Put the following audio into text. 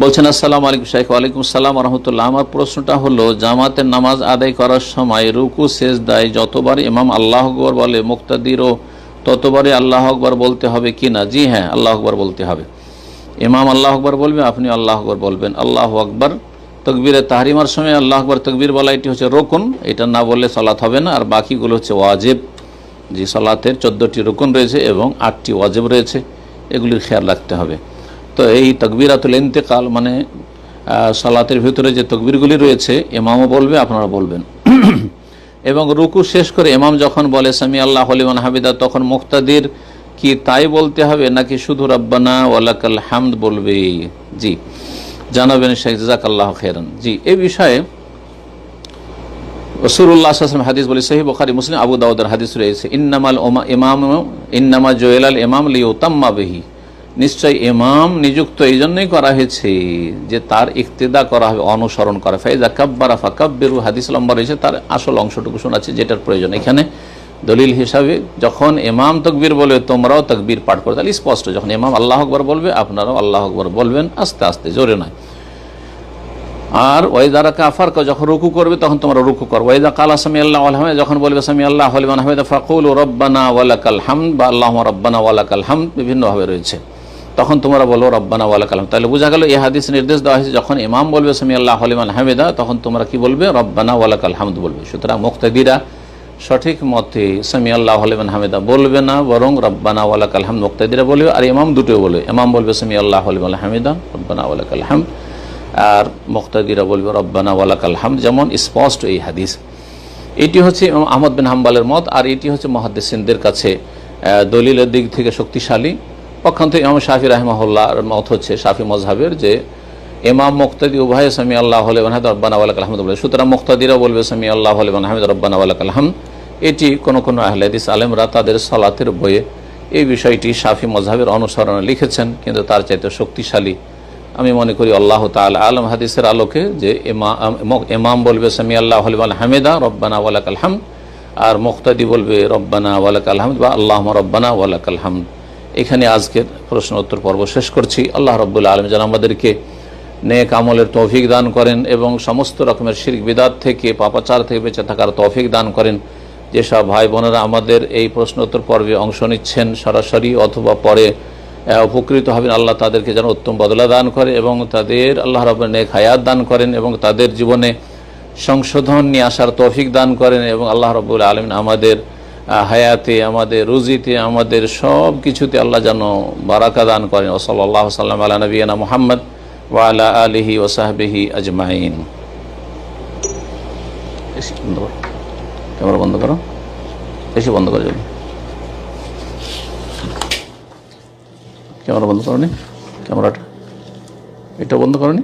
বলছেন আসসালামু আলাইকুম শাইখ। ওয়ালাইকুম আসসালাম রহমতুল্লাহ। আমার প্রশ্নটা হলো, জামাতের নামাজ আদায় করার সময় রুকু সেজদায় যতবার ইমাম আল্লাহ আকবর বলে মুক্তাদিরও ততবারই আল্লাহ আকবর বলতে হবে কি না? জি হ্যাঁ, আল্লাহ আকবর বলতে হবে। ইমাম আল্লাহ আকবর বলবে, আপনি আল্লাহ আকবর বলবেন। আল্লাহ আকবর তকবীরে তাহরিমার সময় আল্লাহ আকবর তকবীর বলা এটি হচ্ছে রুকুন, এটা না বললে সালাত হবে না। আর বাকিগুলো হচ্ছে ওয়াজিব। যে সালাতের 14টি রুকুন রয়েছে এবং 8টি ওয়াজিব রয়েছে, এগুলির খেয়াল রাখতে হবে। তো এই তাকবীরাতুল ইন্তেকাল মানে সালাতের ভিতরে যে তাকবীরগুলি রয়েছে ইমামও বলবে, আপনারা বলবেন। এবং রুকু শেষ করে ইমাম যখন বলে সামি আল্লাহু লিমান হামিদা, তখন মুক্তাদির কি তাই বলতে হবে নাকি শুধু রব্বানা ওয়ালাকাল হামদ বলবে? জি জানাবেন শেখ, জাযাকাল্লাহু খাইরান। জি, এই বিষয়ে রাসূলুল্লাহ সাল্লাল্লাহু আলাইহি ওয়াসাল্লাম হাদিস বলে, সহিহ বুখারী, মুসলিম, আবু দাউদের হাদিস রয়েছে, ইন্নামা জুইলাল ইমাম লিইউতাম্মা বিহি, নিশ্চয় ইমাম নিযুক্ত এই জন্যই করা হয়েছে যে তার ইক্তেদা করা হবে, অনুসরণ করা। ফাইজা কাব্বারা ফাকাব্বিরু, হাদিস লম্বা রয়েছে, তার আসল অংশটুকু শোনাচ্ছে যেটার প্রয়োজন। এখানে দলিল হিসাবে যখন ইমাম তাকবীর বলবে তোমরাও তাকবীর পাঠ করো, তাহলে স্পষ্ট। যখন ইমাম আল্লাহু আকবার বলবে আপনারাও আল্লাহু আকবার বলবেন, আস্তে আস্তে, জোরে নয়। আর ওয়াইদা রাকা যখন রুকু করবে তখন তোমরা রুকু করো। ওয়াইদা কালা সামি আল্লাহু লিমান হামিদা, যখন বলবে সামি আল্লাহু লিমান হামিদা ফাকুলু রব্বানা ওয়ালাকাল হামদ বা আল্লাহুম্মা রব্বানা ওয়ালাকাল হামদ, বিভিন্নভাবে রয়েছে, তখন তোমরা বলো রব্বানা ওয়ালাকাল হামদ। তাহলে বোঝা গেল এই হাদিস নির্দেশ দেওয়া হয়েছে যখন ইমাম বলবে সামি আল্লাহু লিমান হামিদা তখন তোমরা কি বলবে? রব্বানা ওয়ালাকাল হামদ বলবে। সুতরাং মুক্তাদিরা সঠিক মতে সামি আল্লাহু লিমান হামিদা বলবে না, বরং রব্বানা ওয়ালাকাল হামদ মুক্তাদিরা বলবে, আর ইমাম দুটোও বলবে। ইমাম বলবে সামি আল্লাহু লিমান হামিদা রব্বানা ওয়ালাকাল হামদ, আর মুক্তাদিরা বলবে রব্বানা ওয়ালাকাল হামদ। যেমন স্পষ্ট এই হাদিস। এটি হচ্ছে ইমাম আহমদ বিন হাম্বলের মত, আর এটি হচ্ছে মুহাদ্দিসিনদের কাছে দলিলের দিক থেকে শক্তিশালী। পক্ষান্ত ইমাম শাফি রাহিমাহুল্লাহর মত হচ্ছে, শাফি মযহাবের, যে ইমাম মুক্তাদি উভয় সামি আল্লাহু লিমান হামিদা রব্বানা ওয়ালাকাল হামদ বলে। সুতরাং মুক্তাদিরা বলবে সামি আল্লাহু লিমান হামিদা রব্বানা ওয়ালাকাল হামদ। এটি কোন কোন আহলে হাদিস আলেমরা তাদের সালাতের বইয়ে এই বিষয়টি শাফি মযহাবের অনুসরণে লিখেছেন, কিন্তু তার চাইতে শক্তিশালী আমি মনে করি আল্লাহু তাআলা আলম হাদিসের আলোকে যে ইমাম বলবে সামি আল্লাহু লিমান হামিদা রব্বানা ওয়ালাকাল হামদ, আর মুক্তাদি বলবে রব্বানা ওয়ালাকাল হামদ বা আল্লাহুম্মা রব্বানা ওয়ালাকাল হামদ। এখানে আজকের প্রশ্ন উত্তর পর্ব শেষ করছি। আল্লাহ রাব্বুল আলামিন যেন আমাদেরকে নেক আমলের তৌফিক দান করেন এবং সমস্ত রকমের শিরক বিদআত থেকে, পাপাচার থেকে বেঁচে থাকার তৌফিক দান করেন। যেসব ভাই বোনেরা আমাদের এই প্রশ্ন উত্তর পর্বে অংশ নিচ্ছেন সরাসরি অথবা পরে উপকৃত হবেন, আল্লাহ তাদেরকে যেন উত্তম বদলা দান করে এবং তাদের আল্লাহ রাব্বুল নেক হায়াত দান করেন এবং তাদের জীবনে সংশোধন নিয়ে আসার তৌফিক দান করেন এবং আল্লাহ রাব্বুল আলামিন আমাদের হায়াতে, আমাদের রুজিতে, আমাদের সব কিছুতে আল্লাহ যেন বারাকা দান করেন। ওয়া সাল্লাল্লাহু সাল্লাম আলা নবিয়িনা মুহাম্মদ ওয়া আলা আলিহি ওয়া সাহবিহি আজমাইন। ক্যামেরা বন্ধ করো, বেশি বন্ধ করে যাবে। ক্যামেরা বন্ধ করনি, ক্যামেরাটা এটা বন্ধ করনি।